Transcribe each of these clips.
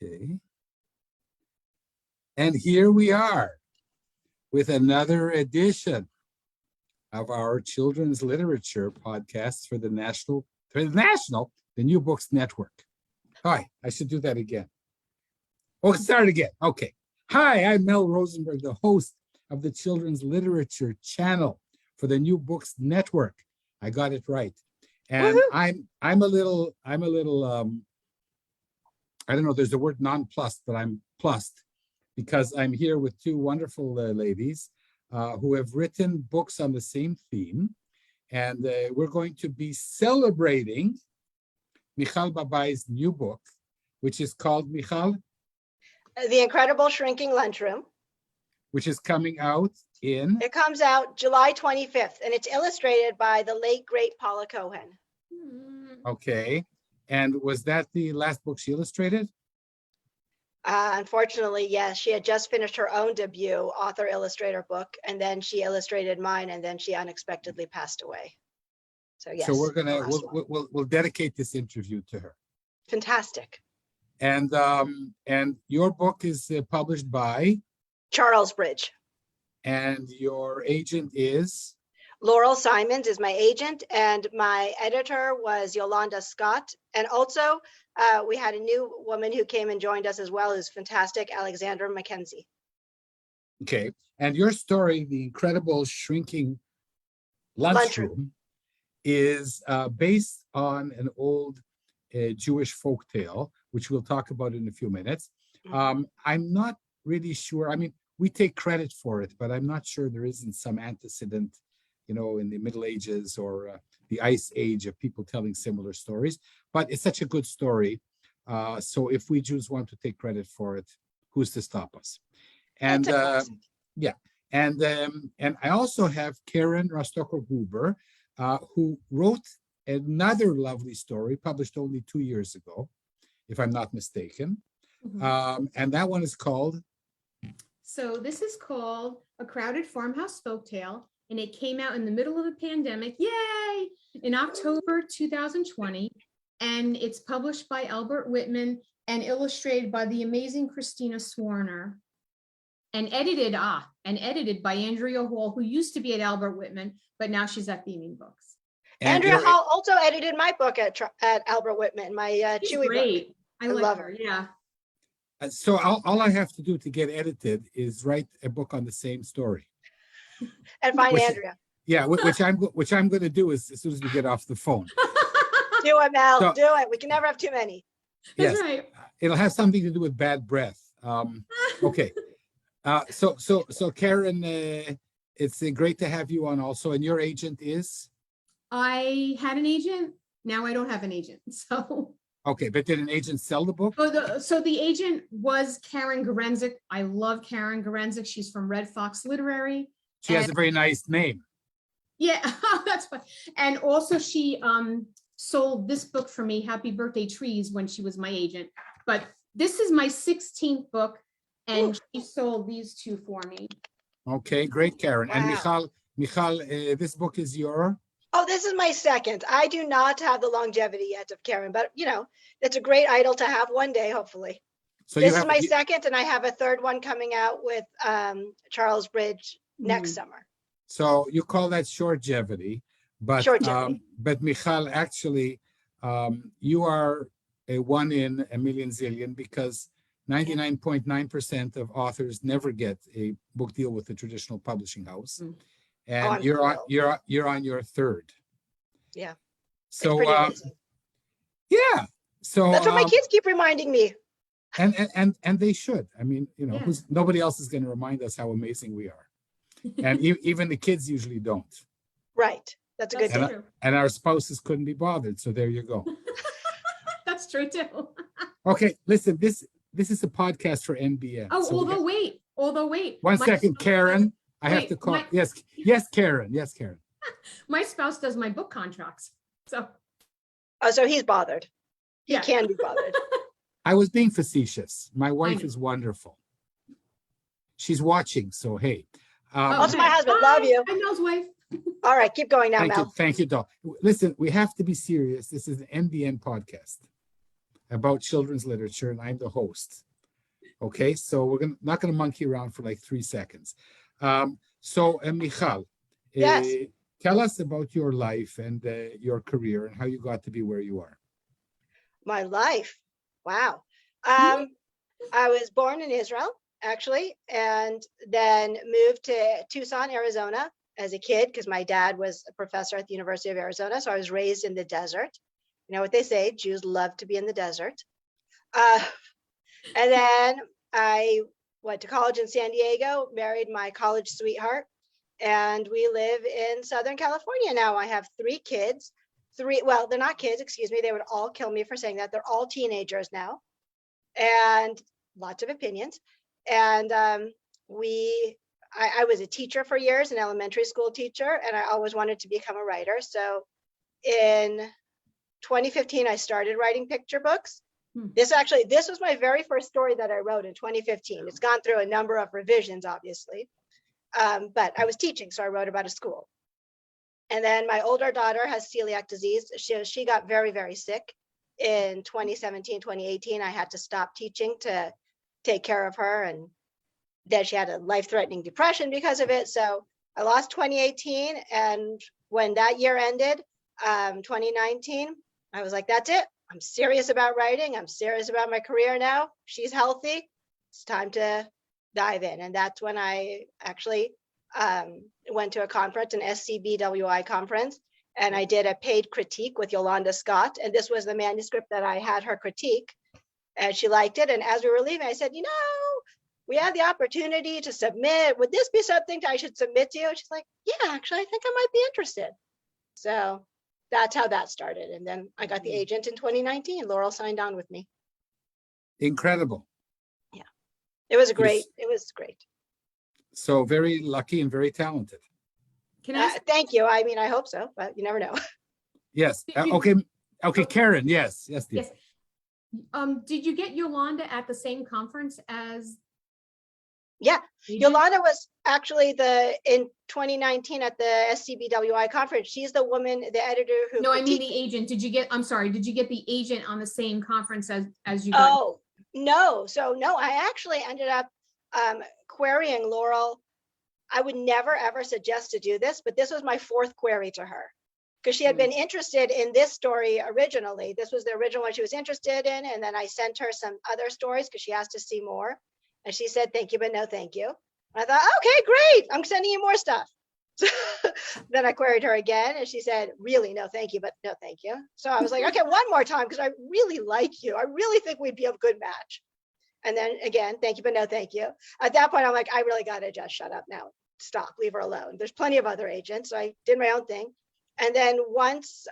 Okay. And here we are with another edition of our children's literature podcast for the New Books Network. Hi, I should do that again. Oh, start again. Okay. Hi, I'm Mel Rosenberg, the host of the Children's Literature channel for the New Books Network. I got it right. And I'm a little I don't know, there's the word nonplussed, but I'm plussed because I'm here with two wonderful ladies who have written books on the same theme. And we're going to be celebrating Michal Babay's new book, which is called, Michal? The Incredible Shrinking Lunchroom. Which is coming out in? It comes out July 25th, and it's illustrated by the late, great Paula Cohen. Okay. And was that the last book she illustrated? Unfortunately, yes. She had just finished her own debut author-illustrator book, and then she illustrated mine, and then she unexpectedly passed away. So yes. So we'll dedicate this interview to her. Fantastic. And your book is published by? Charlesbridge. And your agent is? Laurel Simons is my agent, and my editor was Yolanda Scott. And also, we had a new woman who came and joined us as well, who's fantastic, Alexandra McKenzie. Okay. And your story, The Incredible Shrinking Lunchroom, is based on an old Jewish folktale, which we'll talk about in a few minutes. I'm not really sure. I mean, we take credit for it, but I'm not sure there isn't some antecedent, you know, in the Middle Ages or the Ice Age of people telling similar stories. But it's such a good story. So if we Jews want to take credit for it, who's to stop us? And yeah, and I also have Karen Rostoker-Gruber, who wrote another lovely story published only 2 years ago, if I'm not mistaken. And that one is called? So this is called A Crowded Farmhouse Folktale, and it came out in the middle of the pandemic, yay, in October 2020. And it's published by Albert Whitman and illustrated by the amazing Christina Swarner. And edited by Andrea Hall, who used to be at Albert Whitman, but now she's at Beaming Books. Andrea Hall also edited my book at Albert Whitman, my Chewy great book. I love her. Yeah. So all I have to do to get edited is write a book on the same story. And find Andrea. Yeah, which I'm going to do as soon as we get off the phone. Do it, Mel. Do it. We can never have too many. That's yes, right. It'll have something to do with bad breath. Okay. So Karen, it's great to have you on also. And your agent is? I had an agent. Now I don't have an agent. So. Okay, but did an agent sell the book? So the agent was Karen Gorenzik. I love Karen Gorenzik. She's from Red Fox Literary. She has a very nice name. Yeah, that's fine. And also she sold this book for me, Happy Birthday Trees, when she was my agent. But this is my 16th book, and she sold these two for me. Okay, great, Karen. Wow. And Michal, this book is your? Oh, this is my second. I do not have the longevity yet of Karen, but you know, it's a great idol to have one day, hopefully. So this is my second, and I have a third one coming out with Charlesbridge next summer. So you call that shortgevity, but Michal, actually, you are a 1 in a million zillion, because 99.9% of authors never get a book deal with the traditional publishing house. And you're on your third. Yeah. So yeah. So that's what my kids keep reminding me. And they should. I mean, you know, nobody else is going to remind us how amazing we are. And even the kids usually don't. Right. That's a good thing. And our spouses couldn't be bothered. So there you go. That's true too. Okay, listen, this is a podcast for NBN. Oh, so although wait. One second, Karen. I have to call. Yes, Karen. Yes, Karen. My spouse does my book contracts. So. Oh, so he's bothered. He can be bothered. I was being facetious. My wife is wonderful. She's watching, so hey. Also, my husband. Love you. I'm Mel's wife. All right, keep going now, Mel. Thank you, doll. Listen, we have to be serious. This is an NBN podcast. about children's literature, and I'm the host. Okay, so we're not going to monkey around for like 3 seconds. Michal, Yes. tell us about your life and your career and how you got to be where you are. My life. Wow. I was born in Israel, actually, and then moved to Tucson, Arizona as a kid because my dad was a professor at the University of Arizona. So I was raised in the desert. You know what they say, Jews love to be in the desert. And then I went to college in San Diego, married my college sweetheart, and we live in Southern California now. I have 3 kids. Well, they're not kids, excuse me. They would all kill me for saying that. They're all teenagers now, and lots of opinions. And I was a teacher for years, an elementary school teacher, and I always wanted to become a writer. So in 2015, I started writing picture books. This was my very first story that I wrote in 2015. It's gone through a number of revisions, obviously, but I was teaching, so I wrote about a school. And then my older daughter has celiac disease. She got very, very sick in 2017, 2018. I had to stop teaching to take care of her, and then she had a life-threatening depression because of it. So I lost 2018, and when that year ended, 2019, I was like, that's it. I'm serious about writing. I'm serious about my career now. She's healthy. It's time to dive in. And that's when I actually went to a conference, an SCBWI conference, and I did a paid critique with Yolanda Scott. And this was the manuscript that I had her critique, and she liked it. And as we were leaving, I said, we had the opportunity to submit. Would this be something I should submit to you? And she's like, yeah, actually, I think I might be interested. So that's how that started. And then I got the agent in 2019. Laurel signed on with me. Incredible. Yeah, it was great. So very lucky and very talented. Can I? Thank you. I mean, I hope so, but you never know. Yes. Okay, Karen. Yes. Dear. Yes. Did you get Yolanda at the same conference as? Yeah, Yolanda was actually in 2019 at the SCBWI conference. She's the woman, the editor who. No, I mean the agent. Did you get the agent on the same conference as you got? Oh, no. So no, I actually ended up querying Laurel. I would never, ever suggest to do this, but this was my 4th query to her because she had been interested in this story originally. This was the original one she was interested in. And then I sent her some other stories because she asked to see more. And she said, thank you, but no, thank you. And I thought, okay, great. I'm sending you more stuff. Then I queried her again and she said, really, no, thank you, but no, thank you. So I was like, okay, one more time, because I really like you. I really think we'd be a good match. And then again, thank you, but no, thank you. At that point, I'm like, I really got to just shut up now. Stop, leave her alone. There's plenty of other agents. So I did my own thing. And then once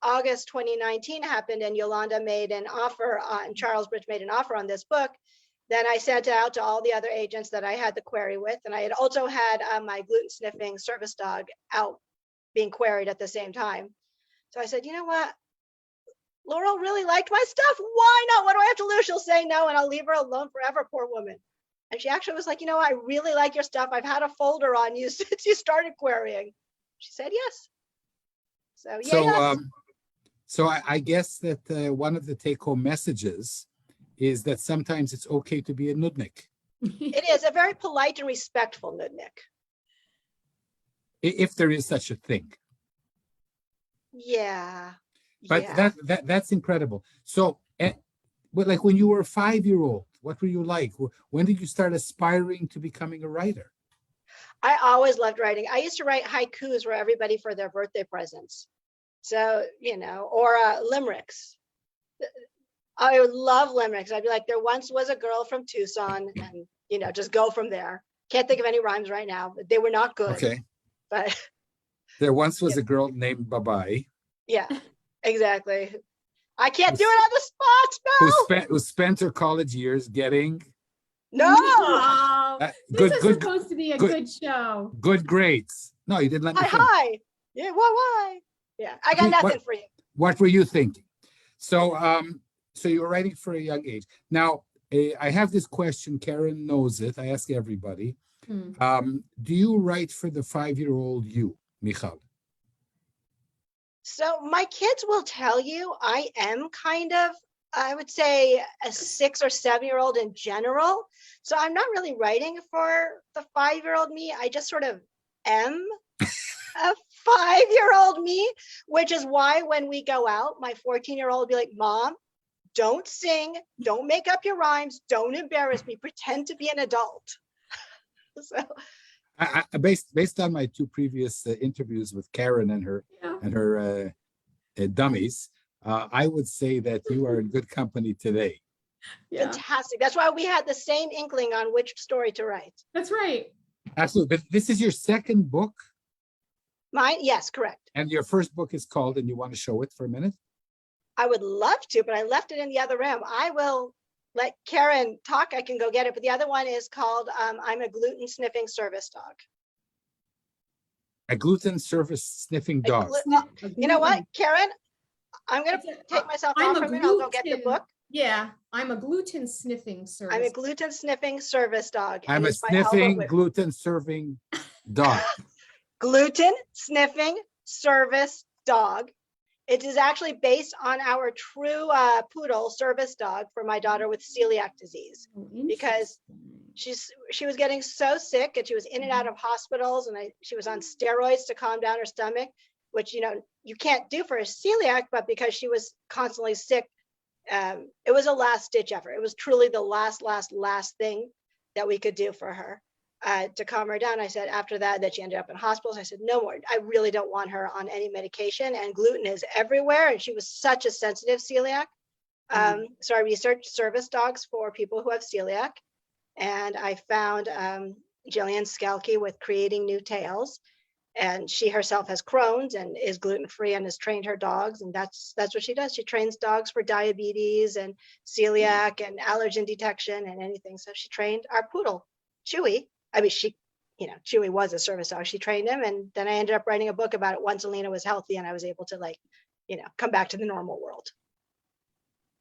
August 2019 happened and Yolanda made an offer on, Charlesbridge made an offer on this book, then I sent it out to all the other agents that I had the query with. And I had also had my gluten sniffing service dog out being queried at the same time. So I said, you know what? Laurel really liked my stuff. Why not? What do I have to lose? She'll say no and I'll leave her alone forever, poor woman. And she actually was like, I really like your stuff. I've had a folder on you since you started querying. She said yes. So yeah. So I guess that one of the take-home messages is that sometimes it's okay to be a nudnik. It is a very polite and respectful nudnik. If there is such a thing. Yeah. But that's incredible. So, like when you were a 5-year-old, what were you like? When did you start aspiring to becoming a writer? I always loved writing. I used to write haikus for everybody for their birthday presents. So, or limericks. I would love limericks. I'd be like, there once was a girl from Tucson and, just go from there. Can't think of any rhymes right now, but they were not good. Okay. But there once was a girl named Babai. Yeah, exactly. I can't do it on the spot, Spell. Who spent her college years getting this is supposed to be a good show. Good grades. No, you didn't let me finish. Hi. Yeah, why? Yeah, I got nothing for you. What were you thinking? So you were writing for a young age. Now, I have this question. Karen knows it. I ask everybody. Do you write for the 5-year-old you, Michal? So my kids will tell you I am kind of I would say a 6 or 7-year-old in general. So I'm not really writing for the 5-year-old me. I just sort of am a 5-year-old me, which is why when we go out, my 14-year-old will be like, Mom, don't sing, don't make up your rhymes, don't embarrass me, pretend to be an adult. So based on my two previous interviews with Karen and her dummies, I would say that you are in good company today. Yeah, fantastic. That's why we had the same inkling on which story to write. that's right. Absolutely. But this is your second book, Mine, yes, correct. and your first book is called, and you want to show it for a minute? I would love to, but I left it in the other room. I will let Karen talk. I can go get it. But the other one is called I'm a gluten sniffing service dog. A gluten service sniffing dog. You know what, Karen? I'm going to take myself off for a minute. I'll go get the book. Yeah, I'm a gluten sniffing service. I'm a gluten sniffing service dog. I'm a sniffing, gluten serving dog. Gluten sniffing service dog. It is actually based on our true poodle service dog for my daughter with celiac disease, because she was getting so sick and she was in and out of hospitals, and she was on steroids to calm down her stomach, which, you know, you can't do for a celiac, but because she was constantly sick, it was a last ditch effort. It was truly the last thing that we could do for her to calm her down. I said after that she ended up in hospitals. I said, no more. I really don't want her on any medication, and gluten is everywhere. And she was such a sensitive celiac. So I researched service dogs for people who have celiac. And I found Jillian Skelke with Creating New Tales. And she herself has Crohn's and is gluten-free and has trained her dogs. And that's what she does. She trains dogs for diabetes and celiac and allergen detection and anything. So she trained our poodle, Chewy. I mean, Chewy was a service dog. She trained him. And then I ended up writing a book about it once Alina was healthy and I was able to come back to the normal world.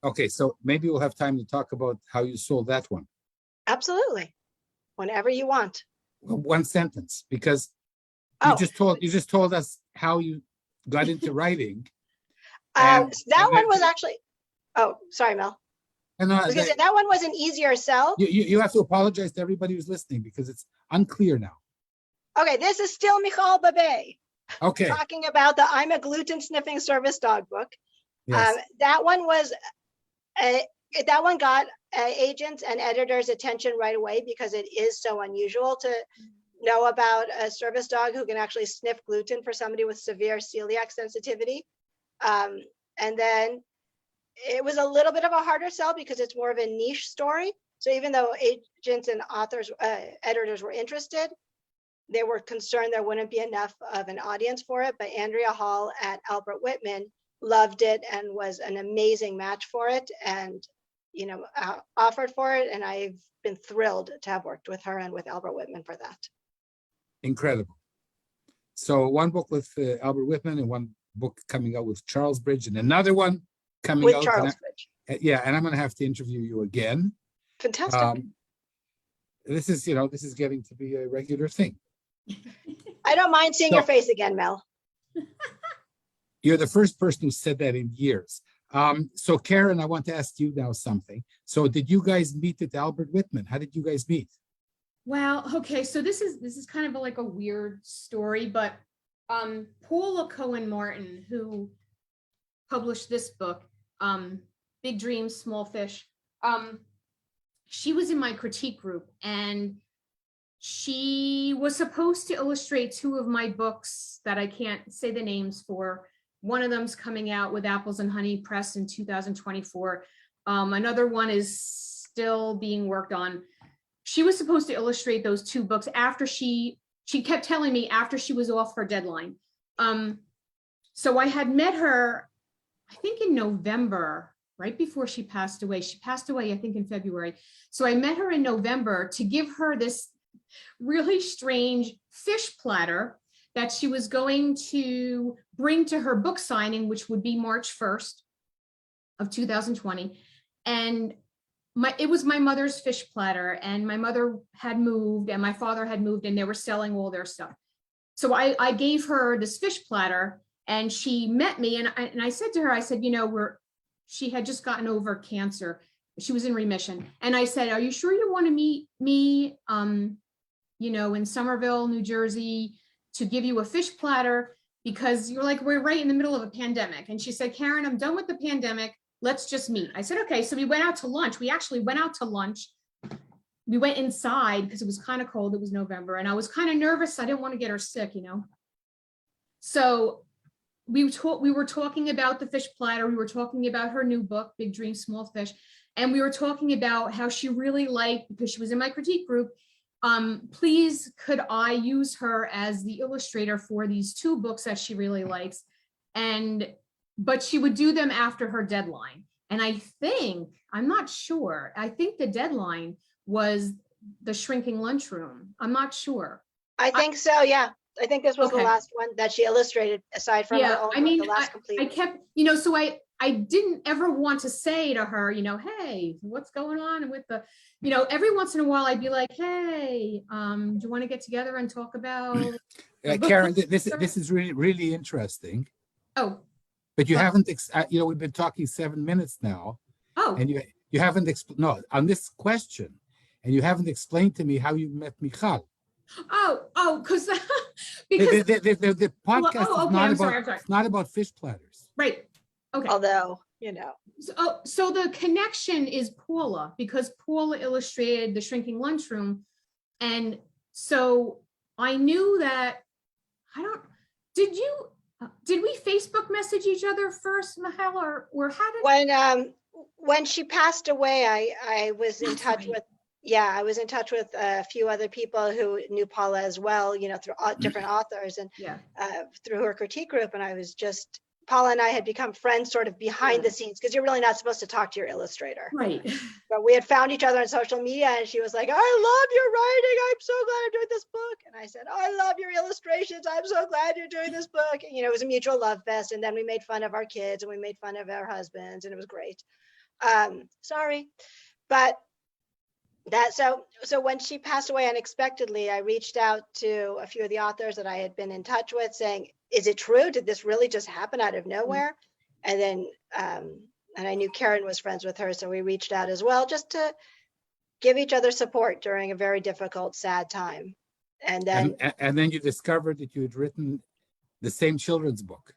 Okay, so maybe we'll have time to talk about how you sold that one. Absolutely. Whenever you want. One sentence, because you just told us how you got into writing. That one was actually, oh, sorry, Mel. That one was an easier sell. You have to apologize to everybody who's listening because it's unclear now. Okay, this is still Michal Babay. Okay. Talking about the I'm a gluten sniffing service dog book. Yes. That one got agents and editors' attention right away because it is so unusual to know about a service dog who can actually sniff gluten for somebody with severe celiac sensitivity. And then it was a little bit of a harder sell because it's more of a niche story. So even though agents and authors, editors were interested, they were concerned there wouldn't be enough of an audience for it. But Andrea Hall at Albert Whitman loved it and was an amazing match for it, and offered for it. And I've been thrilled to have worked with her and with Albert Whitman for that. Incredible. So one book with Albert Whitman and one book coming out with Charlesbridge and another one coming with out. Charlesbridge. And I'm going to have to interview you again. Fantastic. This is getting to be a regular thing. I don't mind seeing your face again, Mel. You're the first person who said that in years. So Karen, I want to ask you now something. So did you guys meet at Albert Whitman? How did you guys meet? Well, okay, so this is kind of like a weird story, but Paula Cohen Martin, who published this book, Big Dreams, Small Fish, she was in my critique group, and she was supposed to illustrate two of my books that I can't say the names for. One of them's coming out with Apples and Honey Press in 2024. Another one is still being worked on. She was supposed to illustrate those two books after she kept telling me after she was off her deadline. So I had met her, I think in November, right before she passed away. She passed away, I think, in February. So I met her in November to give her this really strange fish platter that she was going to bring to her book signing, which would be March 1st of 2020. And it was my mother's fish platter, and my mother had moved and my father had moved, and they were selling all their stuff. So I gave her this fish platter, and she met me, and I said to her, I said, she had just gotten over cancer. She was in remission. And I said, are you sure you want to meet me, in Somerville, New Jersey, to give you a fish platter? Because you're like, we're right in the middle of a pandemic. And she said, Karen, I'm done with the pandemic. Let's just meet. I said, okay. So we went out to lunch. We actually went out to lunch. We went inside because it was kind of cold. It was November. And I was kind of nervous. I didn't want to get her sick, So we were talking about the fish platter. We were talking about her new book, Big Dream, Small Fish. And we were talking about how she really liked, because she was in my critique group, please could I use her as the illustrator for these 2 books that she really likes. But she would do them after her deadline. And I'm not sure. I think the deadline was the Shrinking Lunchroom. I'm not sure. I think so. Yeah. I think this was the last one that she illustrated aside from her own, the last complete. I kept, so I didn't ever want to say to her, hey, what's going on with the, every once in a while I'd be like, hey, do you want to get together and talk about Karen, this is really, really interesting. Oh, but you haven't, we've been talking 7 minutes now. Oh, and you haven't on this question, and you haven't explained to me how you met Michal. because the podcast is sorry. not about fish platters. Right. Okay. Although, So the connection is Paula, because Paula illustrated the Shrinking Lunchroom. And so I knew that, did we Facebook message each other first, Mikhail, or how did? When she passed away, I was in touch with, I was in touch with a few other people who knew Paula as well, through different authors and through her critique group. And I was Paula and I had become friends sort of behind the scenes, because you're really not supposed to talk to your illustrator. Right. But we had found each other on social media, and she was like, I love your writing. I'm so glad I'm doing this book. And I said, I love your illustrations. I'm so glad you're doing this book. And, it was a mutual love fest. And then we made fun of our kids and we made fun of our husbands, and it was great. Sorry. But so when she passed away unexpectedly, I reached out to a few of the authors that I had been in touch with saying, is it true? Did this really just happen out of nowhere? And then, and I knew Karen was friends with her, so we reached out as well, just to give each other support during a very difficult, sad time. And then you discovered that you had written the same children's book.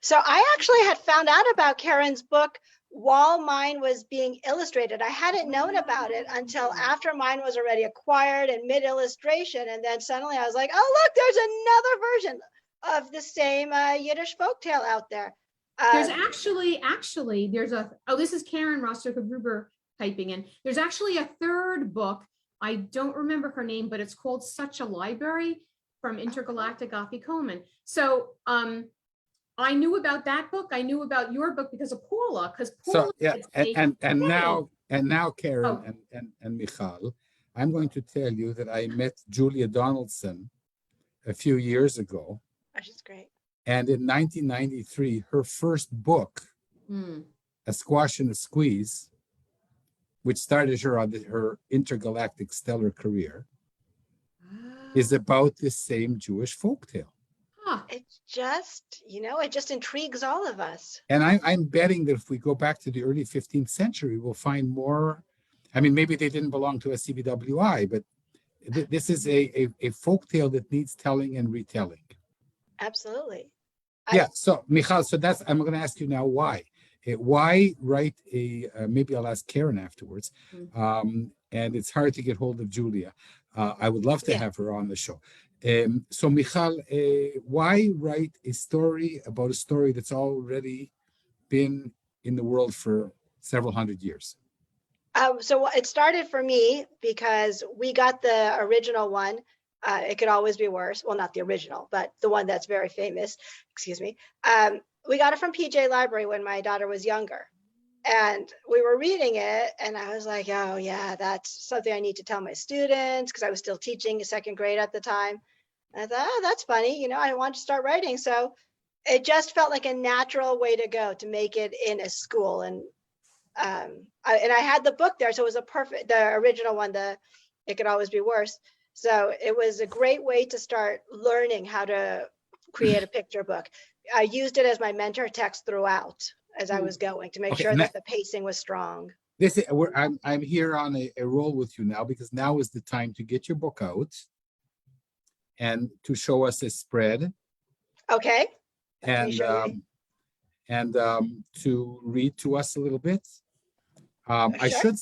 So I actually had found out about Karen's book while mine was being illustrated. I hadn't known about it until after mine was already acquired and mid-illustration. And then suddenly I was like, oh, look, there's another version of the same Yiddish folktale out there. There's actually, this is Karen Rostoker-Gruber typing in. There's actually a 3rd book. I don't remember her name, but it's called Such a Library from Intergalactic Afi Coleman. So I knew about that book. I knew about your book because of Paula. Now Karen and Michal, I'm going to tell you that I met Julia Donaldson a few years ago. Oh, she's great. And in 1993, her first book, A Squash and a Squeeze, which started her on her intergalactic stellar career, is about the same Jewish folktale. It's just, it just intrigues all of us. And I'm betting that if we go back to the early 15th century, we'll find more. I mean, maybe they didn't belong to SCBWI, but this is a folktale that needs telling and retelling. Absolutely. So Michal, I'm going to ask you now why. Why write maybe I'll ask Karen afterwards. And it's hard to get hold of Julia. I would love to have her on the show. So Michal, why write a story about a story that's already been in the world for several hundred years? So it started for me because we got the original one. It Could Always Be Worse. Well, not the original, but the one that's very famous. Excuse me. We got it from PJ Library when my daughter was younger. And we were reading it, and I was like, oh, yeah, that's something I need to tell my students, because I was still teaching 2nd grade at the time. And I thought, oh, that's funny. I wanted to start writing. So it just felt like a natural way to go to make it in a school. And I had the book there. So it was the original one, It Could Always Be Worse. So it was a great way to start learning how to create a picture book. I used it as my mentor text throughout. as I was going to make Okay, sure and that the pacing was strong. This is I'm here on a roll with you now, because now is the time to get your book out and to show us a spread. Okay. Let me And show you. to read to us a little bit. I Sure. should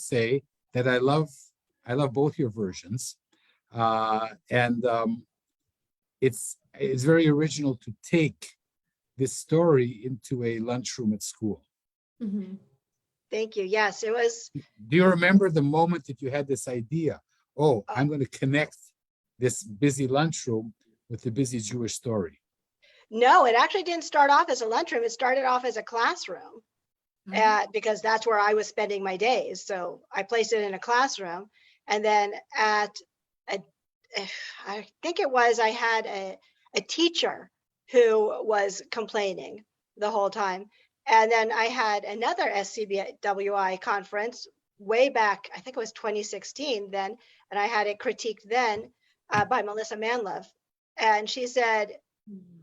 say that I love both your versions, and it's very original to take this story into a lunchroom at school. Mhm. Thank you. Yes, it was. Do you remember the moment that you had this idea? Oh, I'm going to connect this busy lunchroom with the busy Jewish story. No, it actually didn't start off as a lunchroom. It started off as a classroom, because that's where I was spending my days. So I placed it in a classroom, and then I think it was, I had a teacher who was complaining the whole time. And then I had another SCBWI conference way back, I think it was 2016 then, and I had it critiqued then by Melissa Manlove. And she said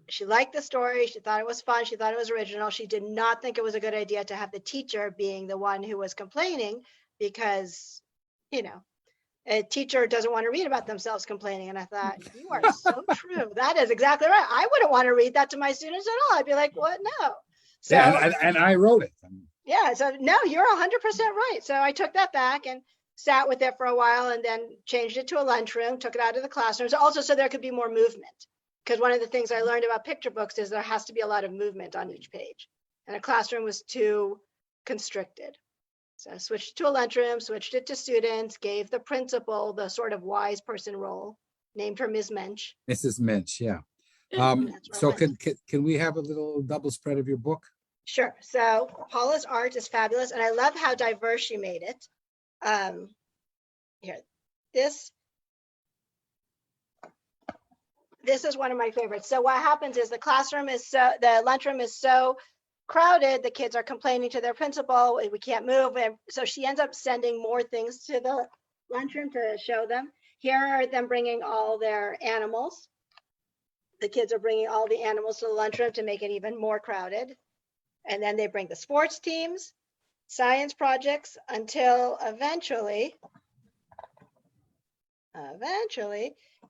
she liked the story, she thought it was fun, she thought it was original. She did not think it was a good idea to have the teacher being the one who was complaining, because, you know, a teacher doesn't want to read about themselves complaining. And I thought, you are so true. That is exactly right. I wouldn't want to read that to my students at all. I'd be like, what? No. So, yeah, and I wrote it. Yeah, so no, you're 100% right. So I took that back and sat with it for a while, and then changed it to a lunchroom, took it out of the classrooms, also so there could be more movement. Because one of the things I learned about picture books is there has to be a lot of movement on each page. And a classroom was too constricted. So I switched it to a lunchroom, switched it to students, gave the principal the sort of wise person role, named her Ms. Mensch. Mrs. Mensch, yeah. So can we have a little double spread of your book? Sure. So Paula's art is fabulous, and I love how diverse she made it. Here, this is one of my favorites. So what happens is the lunchroom is so crowded, the kids are complaining to their principal, we can't move. And so she ends up sending more things to the lunchroom to show them. Here are them bringing all their animals. The kids are bringing all the animals to the lunchroom to make it even more crowded. And then they bring the sports teams, science projects, until eventually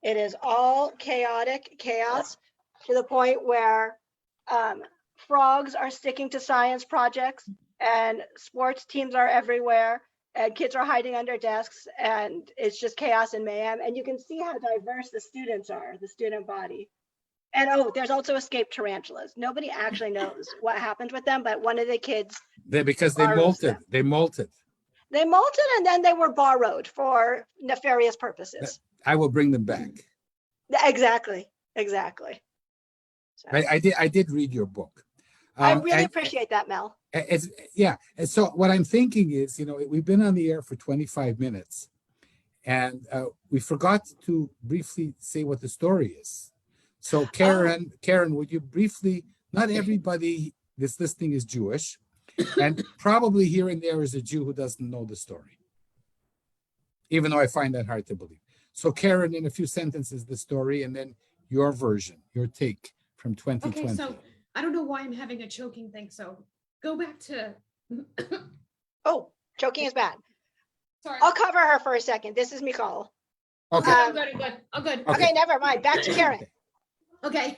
it is all chaos to the point where frogs are sticking to science projects, and sports teams are everywhere, and kids are hiding under desks, and it's just chaos and mayhem. And you can see how diverse the students are, the student body. And there's also escaped tarantulas. Nobody actually knows what happened with them, but one of the kids, Because they molted. They molted, and then they were borrowed for nefarious purposes. I will bring them back. Exactly. So, I did read your book. I really appreciate that, Mel. And so what I'm thinking is, we've been on the air for 25 minutes, and we forgot to briefly say what the story is. So Karen, would you briefly, not everybody this listening is Jewish, and probably here and there is a Jew who doesn't know the story, even though I find that hard to believe. So Karen, in a few sentences, the story, and then your version, your take from 2020. Okay, so I don't know why I'm having a choking thing, so go back to. Oh, choking is bad. Sorry. I'll cover her for a second. This is Mikhail. Okay. I'm good. Okay, never mind. Back to Karen. Okay.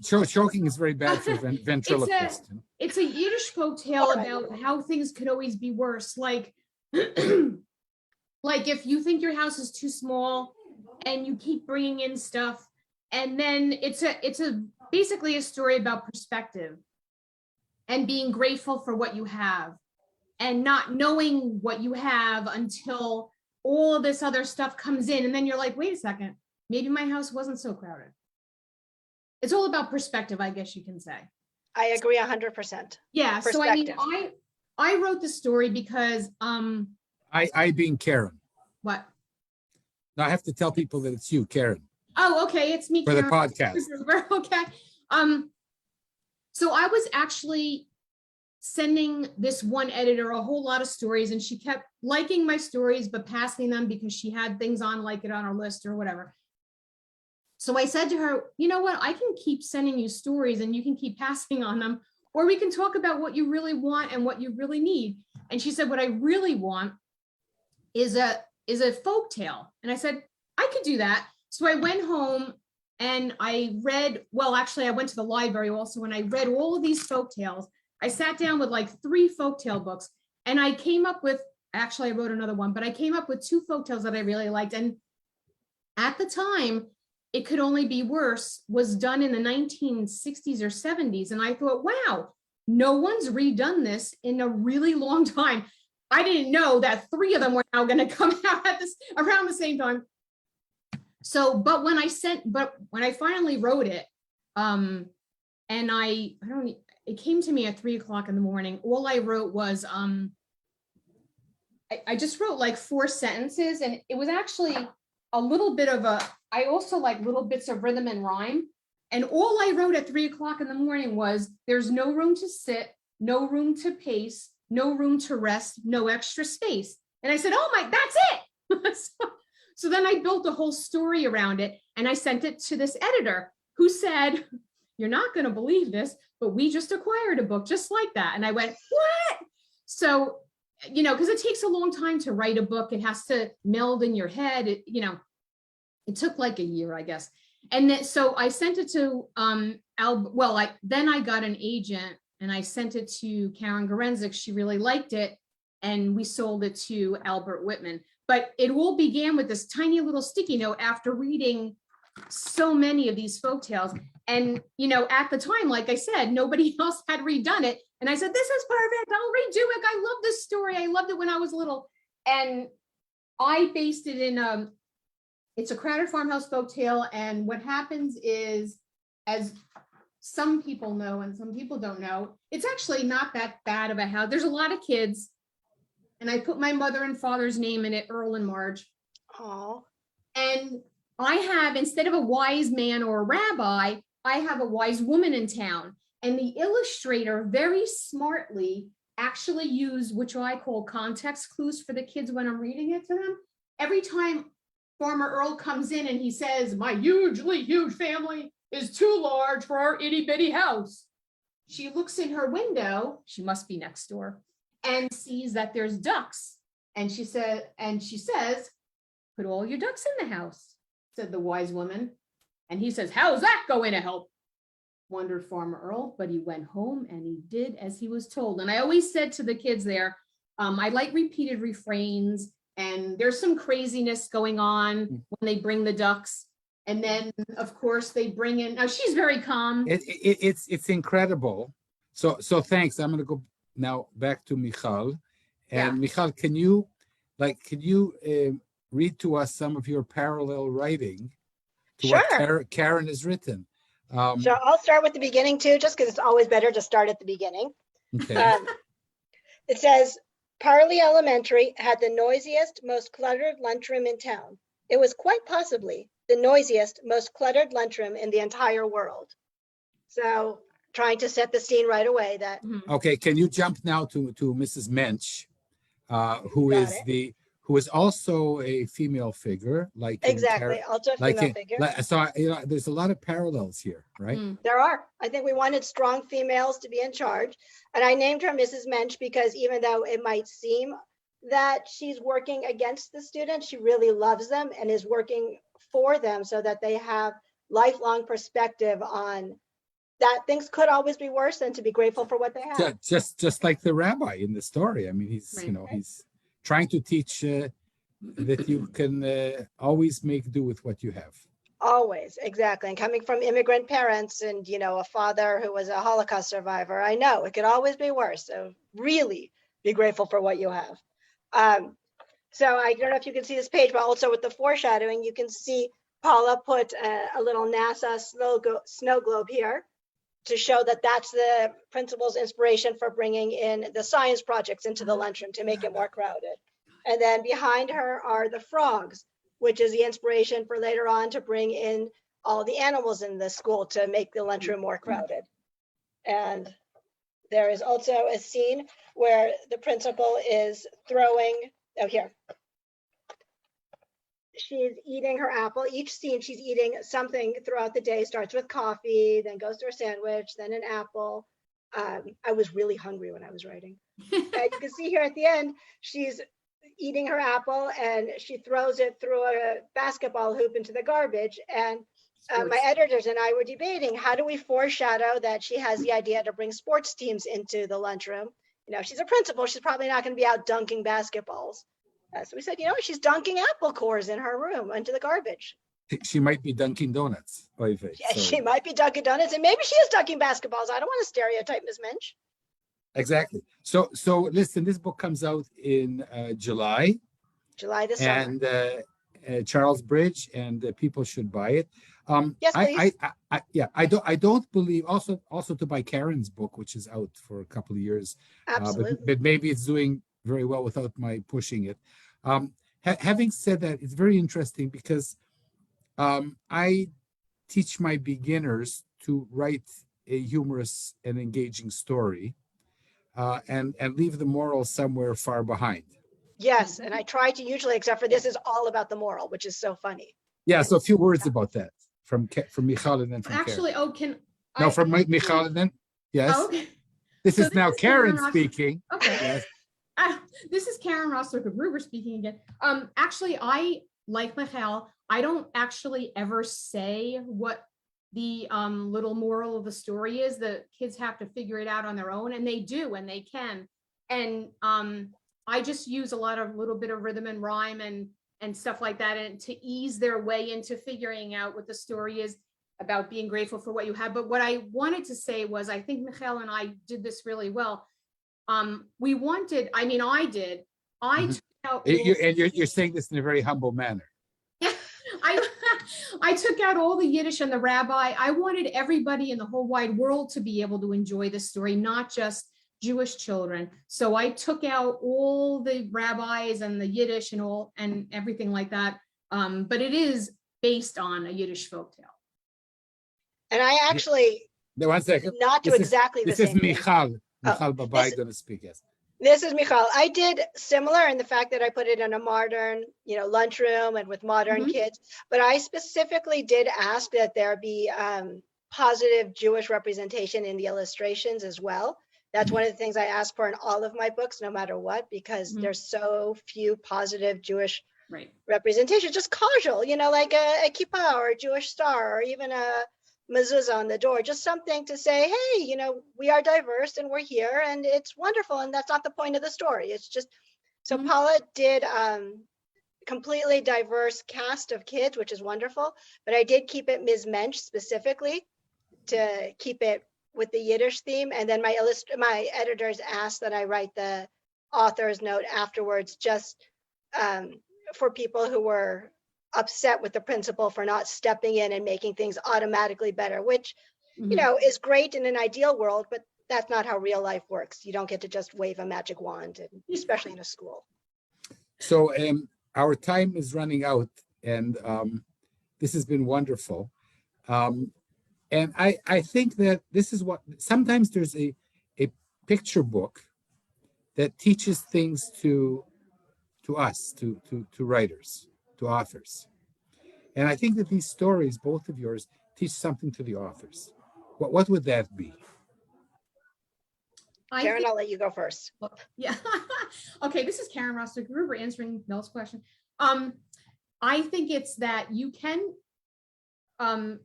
Choking is very bad for ventriloquists. It's a Yiddish folktale about how things could always be worse. Like if you think your house is too small and you keep bringing in stuff, and then it's basically a story about perspective and being grateful for what you have and not knowing what you have until all this other stuff comes in. And then you're like, wait a second, maybe my house wasn't so crowded. It's all about perspective, I guess you can say. I agree 100%. Yeah. So I mean, I wrote the story because I being Karen. What? Now I have to tell people that it's you, Karen. Oh, okay. It's me, for Karen. The podcast. Okay. So I was actually sending this one editor a whole lot of stories, and she kept liking my stories but passing them because she had things on like it on her list or whatever. So I said to her, you know what, I can keep sending you stories and you can keep passing on them, or we can talk about what you really want and what you really need. And she said, what I really want is a folk tale. And I said, I could do that. So I went home and I read, well, actually I went to the library also, and I read all of these folk tales. I sat down with like 3 folktale books, and I came up with, actually I wrote another one, but I came up with 2 folktales that I really liked. And at the time, It Could Only Be Worse was done in the 1960s or 70s. And I thought, wow, no one's redone this in a really long time. I didn't know that 3 of them were now going to come out at this around the same time. So, but when I finally wrote it, and it came to me at 3 o'clock in the morning. All I wrote was, I just wrote like 4 sentences, and it was actually a little bit of I also like little bits of rhythm and rhyme. And all I wrote at 3 o'clock in the morning was, there's no room to sit, no room to pace, no room to rest, no extra space. And I said, oh my, that's it. So then I built a whole story around it, and I sent it to this editor who said, you're not going to believe this, but we just acquired a book just like that. And I went, what? So, because it takes a long time to write a book. It has to meld in your head. It took like a year, I guess. And then, so I sent it to, then I got an agent, and I sent it to Karen Gorenzik. She really liked it, and we sold it to Albert Whitman. But it all began with this tiny little sticky note after reading so many of these folktales. And, at the time, like I said, nobody else had redone it. And I said, this is perfect. I'll redo it. I love this story. I loved it when I was little. And I based it in, it's a crowded farmhouse folktale. And what happens is, as some people know and some people don't know, it's actually not that bad of a house. There's a lot of kids. And I put my mother and father's name in it, Earl and Marge. Oh. And I have, instead of a wise man or a rabbi, I have a wise woman in town. And the illustrator very smartly actually used, which I call context clues for the kids when I'm reading it to them. Every time Farmer Earl comes in and he says, my hugely huge family is too large for our itty bitty house, she looks in her window, she must be next door, and sees that there's ducks. And she says, put all your ducks in the house, said the wise woman. And he says, how's that going to help? Wondered Farmer Earl, but he went home and he did as he was told. And I always said to the kids there, I like repeated refrains, and there's some craziness going on when they bring the ducks. And then, of course, they bring in, now she's very calm. It's incredible. So thanks. I'm going to go now back to Michal. And Michal, can you read to us some of your parallel writing to what Karen has written? So I'll start with the beginning too, just because it's always better to start at the beginning. Okay. It says, Parley Elementary had the noisiest, most cluttered lunchroom in town. It was quite possibly the noisiest, most cluttered lunchroom in the entire world. So trying to set the scene right away. That Okay, can you jump now to Mrs. Mensch, who is also a female figure, like exactly, also a female figure. So there's a lot of parallels here, right? There are. I think we wanted strong females to be in charge, and I named her Mrs. Mensch because even though it might seem that she's working against the students, she really loves them and is working for them so that they have lifelong perspective on that things could always be worse, and to be grateful for what they have. Just like the rabbi in the story. I mean, he's he's trying to teach that you can always make do with what you have. Always, exactly. And coming from immigrant parents and, a father who was a Holocaust survivor, I know it could always be worse. So really be grateful for what you have. So I don't know if you can see this page, but also with the foreshadowing, you can see Paula put a little NASA snow globe here to show that that's the principal's inspiration for bringing in the science projects into the lunchroom to make it more crowded. And then behind her are the frogs, which is the inspiration for later on to bring in all the animals in the school to make the lunchroom more crowded. And there is also a scene where the principal is throwing, she's eating her apple. Each scene she's eating something throughout the day, starts with coffee, then goes to her sandwich, then an apple. I was really hungry when I was writing. And you can see here at the end, she's eating her apple and she throws it through a basketball hoop into the garbage. And my editors and I were debating, how do we foreshadow that she has the idea to bring sports teams into the lunchroom? You know, she's a principal. She's probably not going to be out dunking basketballs. So we said, you know, she's dunking apple cores in her room into the garbage. She might be Dunkin' Donuts. Yeah, she might be Dunkin' Donuts, and maybe she is dunking basketballs. I don't want to stereotype Ms. Minch. Exactly. So listen, this book comes out in July. July this summer. And Charlesbridge, and people should buy it. Yes, please. I don't believe also to buy Karen's book, which is out for a couple of years. Absolutely. But maybe it's doing very well without my pushing it. Having said that, it's very interesting because I teach my beginners to write a humorous and engaging story, and leave the moral somewhere far behind. Yes, and I try to usually, except for this is all about the moral, which is so funny. Yeah, so a few words about that from Michal and then from Actually, Karen. From Michal and then, yes. Oh, okay. This is now Karen speaking. Okay. Yes. This is Karen Rostoker-Gruber speaking again. Actually, I, like Mikhail, I don't actually ever say what the little moral of the story is. The kids have to figure it out on their own, and they do, and they can. And I just use a little bit of rhythm and rhyme and stuff like that, and to ease their way into figuring out what the story is about, being grateful for what you have. But what I wanted to say was, I think Mikhail and I did this really well. We wanted, I mean, I did. I took out. You're saying this in a very humble manner. I took out all the Yiddish and the rabbi. I wanted everybody in the whole wide world to be able to enjoy this story, not just Jewish children. So I took out all the rabbis and the Yiddish and everything like that. But it is based on a Yiddish folktale. And I actually, one second. Not to exactly the same. This is Michal. Michal Babay going to speak, yes. This is Michal. I did similar in the fact that I put it in a modern, lunchroom and with modern kids, but I specifically did ask that there be positive Jewish representation in the illustrations as well. That's one of the things I ask for in all of my books, no matter what, because there's so few positive Jewish representation, just casual, like a kippah or a Jewish star or even a mezuzah on the door, just something to say, hey, we are diverse and we're here and it's wonderful. And that's not the point of the story. It's just, so Paula did completely diverse cast of kids, which is wonderful, but I did keep it Ms. Mensch specifically to keep it with the Yiddish theme. And then my editors asked that I write the author's note afterwards, just for people who were upset with the principal for not stepping in and making things automatically better, which, is great in an ideal world, but that's not how real life works. You don't get to just wave a magic wand, especially in a school. So our time is running out, and this has been wonderful. And I think that this is what, sometimes there's a picture book that teaches things to us, to writers, to authors. And I think that these stories, both of yours, teach something to the authors. What would that be? Karen, I'll let you go first. Yeah. Okay, this is Karen Rostoker-Gruber answering Mel's question. I think it's that you can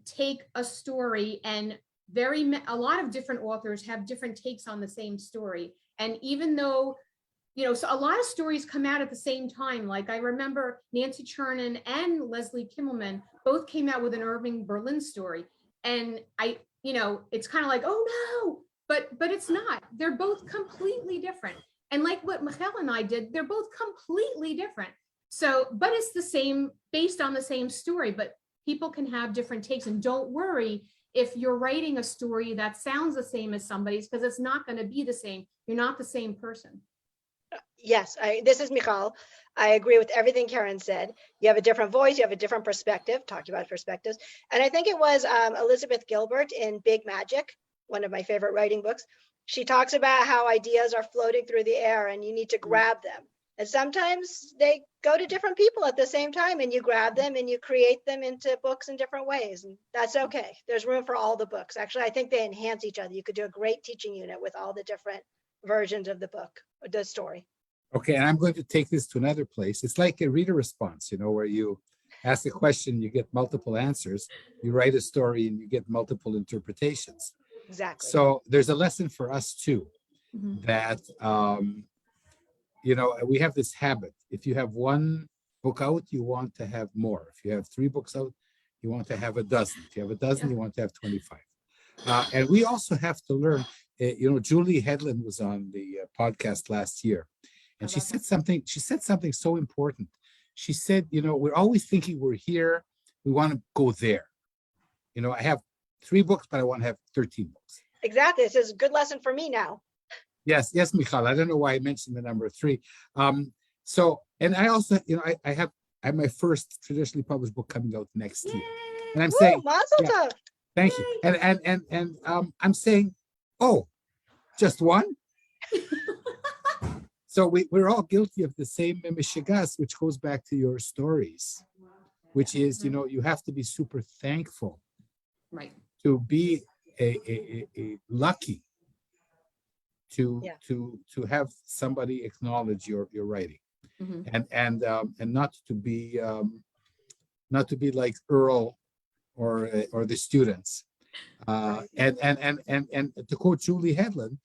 take a story, and a lot of different authors have different takes on the same story. And even though, so a lot of stories come out at the same time. Like I remember Nancy Chernin and Leslie Kimmelman both came out with an Irving Berlin story. And it's kind of like, oh no, but it's not. They're both completely different. And like what Michal and I did, they're both completely different. So, but it's the same, based on the same story, but people can have different takes. And don't worry if you're writing a story that sounds the same as somebody's, because it's not going to be the same. You're not the same person. Yes, this is Michal. I agree with everything Karen said. You have a different voice, you have a different perspective, talking about perspectives. And I think it was Elizabeth Gilbert in Big Magic, one of my favorite writing books. She talks about how ideas are floating through the air and you need to grab them. And sometimes they go to different people at the same time, and you grab them and you create them into books in different ways. And that's okay. There's room for all the books. Actually, I think they enhance each other. You could do a great teaching unit with all the different versions of the book, or the story. Okay, and I'm going to take this to another place. It's like a reader response, where you ask a question, you get multiple answers. You write a story and you get multiple interpretations. Exactly. So there's a lesson for us too, that, we have this habit. If you have one book out, you want to have more. If you have 3 books out, you want to have a dozen. If you have a dozen, you want to have 25. And we also have to learn, Julie Hedlund was on the podcast last year, and she said something so important. She said, we're always thinking we're here, we want to go there. I have 3 books, but I want to have 13 books. Exactly. This is a good lesson for me now. Yes, Michal. I don't know why I mentioned the number 3. And I also, I have my first traditionally published book coming out next year. And I'm saying, Mazel tov. Thank you. And I'm saying, oh, just one? So we're all guilty of the same mishigas, which goes back to your stories, which is, you have to be super thankful, right, to be a lucky to have somebody acknowledge your writing, and not to be like Earl or the students, and to quote Julie Hedlund,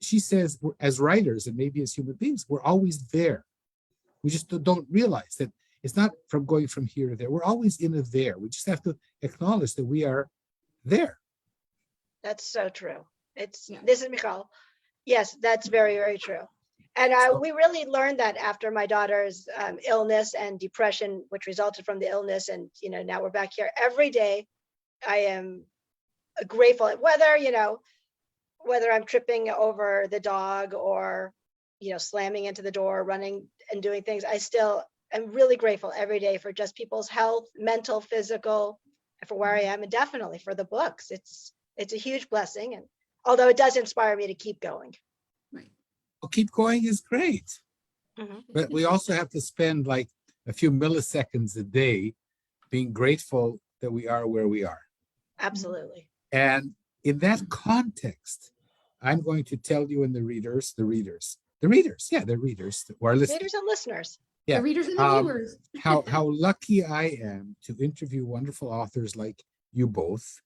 she says, as writers and maybe as human beings, we're always there. We just don't realize that it's not from going from here to there. We're always in a there. We just have to acknowledge that we are there. That's so true. This is Mikhail. Yes, that's very, very true. And we really learned that after my daughter's illness and depression, which resulted from the illness. And, now we're back here every day. I am grateful, whether I'm tripping over the dog or, slamming into the door, running and doing things. I still am really grateful every day for just people's health, mental, physical, for where I am, and definitely for the books. It's a huge blessing. And although it does inspire me to keep going. Right. Well, keep going is great. But we also have to spend like a few milliseconds a day being grateful that we are where we are. Absolutely. And in that context, I'm going to tell you and the readers, who are listening. Readers and listeners. Yeah. The readers and the viewers. how lucky I am to interview wonderful authors like you both.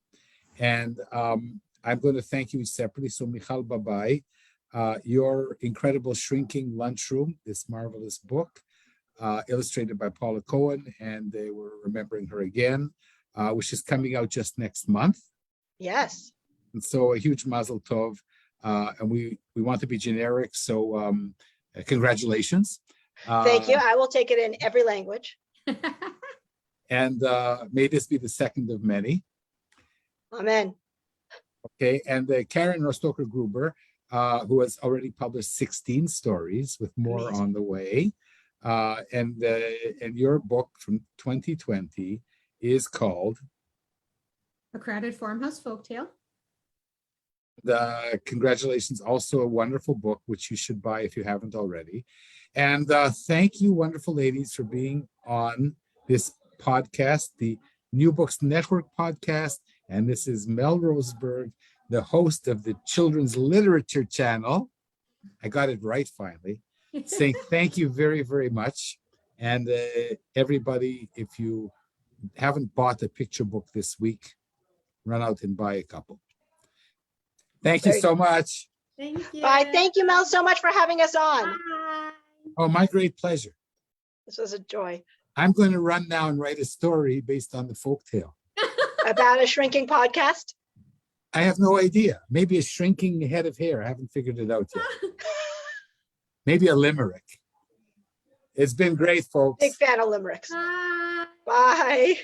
And I'm going to thank you separately. So Michal Babay, your incredible Shrinking Lunchroom, this marvelous book, illustrated by Paula Cohen, and they were remembering her again, which is coming out just next month. Yes. And so a huge mazel tov. And we want to be generic. So congratulations. Thank you. I will take it in every language. And may this be the second of many. Amen. Okay. And Karen Rostoker-Gruber, who has already published 16 stories with more Amazing. On the way. And your book from 2020 is called A Crowded Farmhouse Folktale. Congratulations, also a wonderful book, which you should buy if you haven't already. And thank you, wonderful ladies, for being on this podcast, the New Books Network podcast. And this is Mel Roseberg, the host of the Children's Literature Channel. I got it right finally. Saying thank you very, very much. And everybody, if you haven't bought a picture book this week, run out and buy a couple. Thank you so much. Thank you. Bye. Thank you, Mel, so much for having us on. Bye. Oh, my great pleasure. This was a joy. I'm going to run now and write a story based on the folktale. About a shrinking podcast? I have no idea. Maybe a shrinking head of hair. I haven't figured it out yet. Maybe a limerick. It's been great, folks. Big fan of limericks. Bye. Bye.